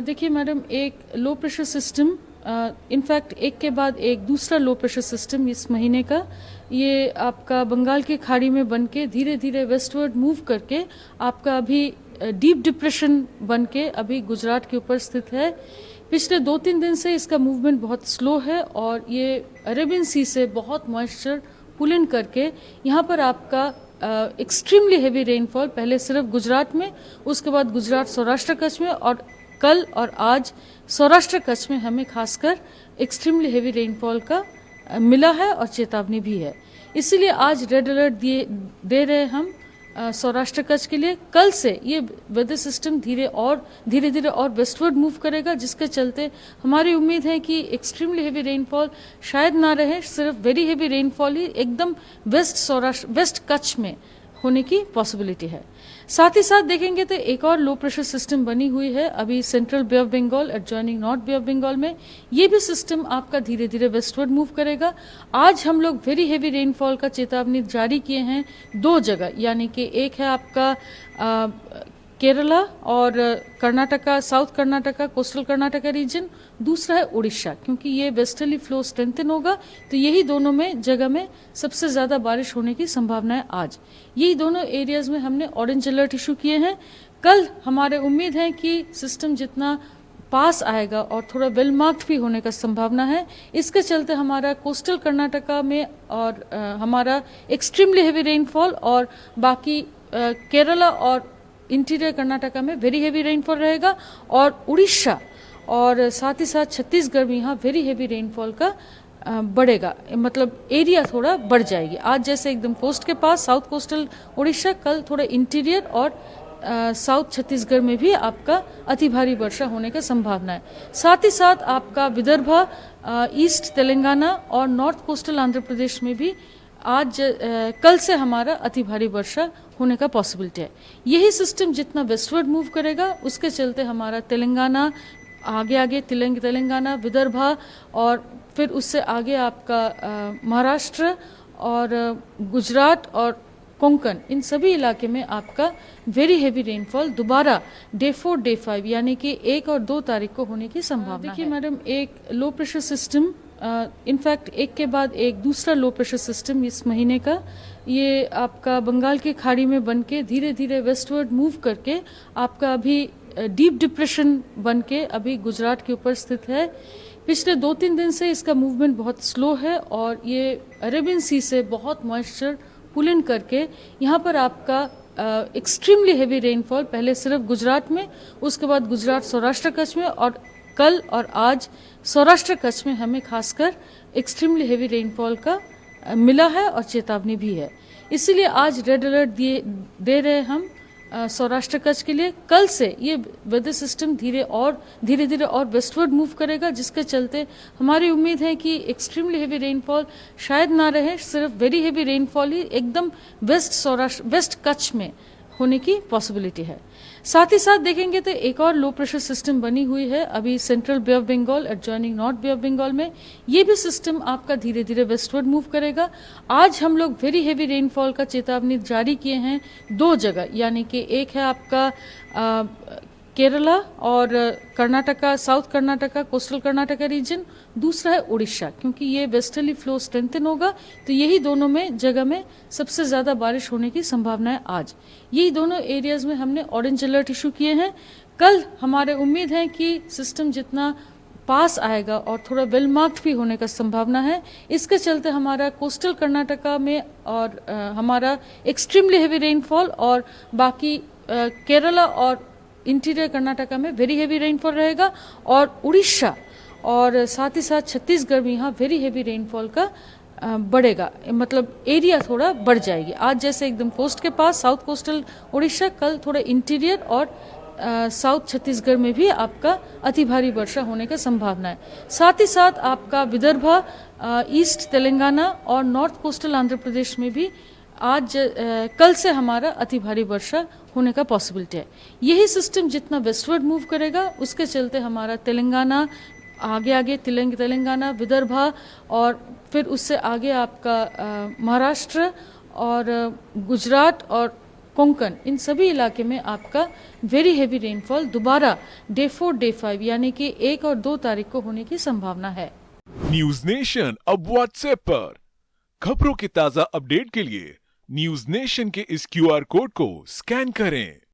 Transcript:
देखिए मैडम, एक low pressure system in fact एक के बाद एक दूसरा लो प्रेशर सिस्टम इस महीने का ये आपका बंगाल की खाड़ी में बन के धीरे धीरे वेस्टवर्ड मूव करके आपका अभी डीप डिप्रेशन बन के अभी गुजरात के ऊपर स्थित है। पिछले 2-3 दिन से इसका मूवमेंट बहुत स्लो है और ये अरेबियन सी से बहुत मॉइस्चर पुल इन करके यहाँ पर आपका एक्सट्रीमली हेवी रेनफॉल पहले सिर्फ गुजरात में, उसके बाद गुजरात सौराष्ट्र कच्छ में और कल और आज सौराष्ट्र कच्छ में हमें खासकर एक्सट्रीमली हेवी रेनफॉल का मिला है और चेतावनी भी है। इसीलिए आज रेड अलर्ट दे रहे हम सौराष्ट्र कच्छ के लिए। कल से ये वेदर सिस्टम धीरे धीरे और वेस्टवर्ड मूव करेगा, जिसके चलते हमारी उम्मीद है कि एक्सट्रीमली हेवी रेनफॉल शायद ना रहे, सिर्फ वेरी हेवी रेनफॉल ही एकदम वेस्ट कच्छ में होने की पॉसिबिलिटी है। साथ ही साथ देखेंगे तो एक और लो प्रेशर सिस्टम बनी हुई है अभी central bay of Bengal adjoining north bay of Bengal में। ये भी सिस्टम आपका धीरे धीरे वेस्टवर्ड मूव करेगा। आज हम लोग वेरी हेवी रेनफॉल का चेतावनी जारी किए हैं 2 जगह, यानी कि एक है आपका केरला और Karnataka, south Karnataka, coastal Karnataka region, दूसरा है उड़ीसा। क्योंकि ये वेस्टर्ली फ्लो स्ट्रेंथन होगा तो यही दोनों में जगह में सबसे ज्यादा बारिश होने की संभावना है। आज यही दोनों एरियाज में हमने ऑरेंज अलर्ट इशू किए हैं। कल हमारे उम्मीद है कि सिस्टम जितना पास आएगा और थोड़ा वेल मार्क्ड भी होने का संभावना है। इसके चलते हमारा कोस्टल कर्नाटका में और हमारा एक्सट्रीमली हेवी रेनफॉल और बाकी केरला और इंटीरियर कर्नाटका में वेरी हेवी रेनफॉल रहेगा और उड़ीसा और साथ ही साथ छत्तीसगढ़ में यहाँ वेरी हेवी रेनफॉल का बढ़ेगा, मतलब एरिया थोड़ा बढ़ जाएगी। आज जैसे एकदम कोस्ट के पास साउथ कोस्टल उड़ीसा, कल थोड़ा इंटीरियर और साउथ छत्तीसगढ़ में भी आपका अति भारी वर्षा होने की संभावना है। साथ ही साथ आपका विदर्भ, ईस्ट तेलंगाना और नॉर्थ कोस्टल आंध्र प्रदेश में भी आज कल से हमारा अति भारी वर्षा होने का पॉसिबिलिटी है। यही सिस्टम जितना वेस्टवर्ड मूव करेगा उसके चलते हमारा तेलंगाना आगे तेलंगाना, विदर्भ और फिर उससे आगे आपका महाराष्ट्र और गुजरात और कोंकण, इन सभी इलाके में आपका वेरी हेवी रेनफॉल दोबारा डे 4, डे 5 यानी कि 1 और 2 तारीख को होने की संभावना है। देखिए मैडम, एक लो प्रेशर सिस्टम इनफैक्ट एक के बाद एक दूसरा लो प्रेशर सिस्टम इस महीने का ये आपका बंगाल की खाड़ी में बन के धीरे धीरे वेस्टवर्ड मूव करके आपका अभी डीप डिप्रेशन बन के अभी गुजरात के ऊपर स्थित है। पिछले 2-3 दिन से इसका मूवमेंट बहुत स्लो है और ये अरेबियन सी से बहुत मॉइस्चर पुल इन करके यहाँ पर आपका एक्सट्रीमली हेवी रेनफॉल पहले सिर्फ गुजरात में, उसके बाद गुजरात सौराष्ट्र कच्छ में और कल और आज सौराष्ट्र कच्छ में हमें खासकर एक्सट्रीमली हेवी रेनफॉल का मिला है और चेतावनी भी है। इसीलिए आज रेड अलर्ट दे रहे हम सौराष्ट्र कच्छ के लिए। कल से ये वेदर सिस्टम धीरे धीरे और वेस्टवर्ड मूव करेगा, जिसके चलते हमारी उम्मीद है कि एक्सट्रीमली हेवी रेनफॉल शायद ना रहे, सिर्फ वेरी हेवी रेनफॉल ही एकदम वेस्ट कच्छ में होने की पॉसिबिलिटी है। साथ ही साथ देखेंगे तो एक और लो प्रेशर सिस्टम बनी हुई है अभी central bay of Bengal adjoining north bay of Bengal में। ये भी सिस्टम आपका धीरे धीरे वेस्टवर्ड मूव करेगा। आज हम लोग वेरी हेवी रेनफॉल का चेतावनी जारी किए हैं 2 जगह, यानी कि एक है आपका केरला और Karnataka, south Karnataka, coastal Karnataka region, दूसरा है उड़ीसा। क्योंकि ये वेस्टर्ली फ्लो स्ट्रेंथन होगा तो यही दोनों में जगह में सबसे ज्यादा बारिश होने की संभावना है। आज यही दोनों एरियाज में हमने ऑरेंज अलर्ट इशू किए हैं। कल हमारे उम्मीद है कि सिस्टम जितना पास आएगा और थोड़ा वेल मार्क्ड भी होने का संभावना है। इसके चलते हमारा कोस्टल कर्नाटका में और हमारा एक्सट्रीमली हेवी रेनफॉल और बाकी केरला और इंटीरियर कर्नाटका में वेरी हेवी रेनफॉल रहेगा और उड़ीसा और साथ ही साथ छत्तीसगढ़ में यहाँ वेरी हेवी रेनफॉल का बढ़ेगा, मतलब एरिया थोड़ा बढ़ जाएगी। आज जैसे एकदम कोस्ट के पास साउथ कोस्टल उड़ीसा, कल थोड़ा इंटीरियर और साउथ छत्तीसगढ़ में भी आपका अति भारी वर्षा होने की संभावना है। साथ ही साथ आपका विदर्भ, ईस्ट तेलंगाना और नॉर्थ कोस्टल आंध्र प्रदेश में भी आज कल से हमारा अति भारी वर्षा होने का पॉसिबिलिटी है। यही सिस्टम जितना वेस्टवर्ड मूव करेगा उसके चलते हमारा तेलंगाना आगे तेलंगाना, विदर्भ और फिर उससे आगे आपका महाराष्ट्र और गुजरात और कोंकण, इन सभी इलाके में आपका वेरी हेवी रेनफॉल दोबारा डे 4 डे 5 यानी कि 1 और 2 तारीख को होने की संभावना है। न्यूज नेशन अब व्हाट्सएप पर खबरों के ताजा अपडेट के लिए न्यूज नेशन के इस QR कोड को स्कैन करें।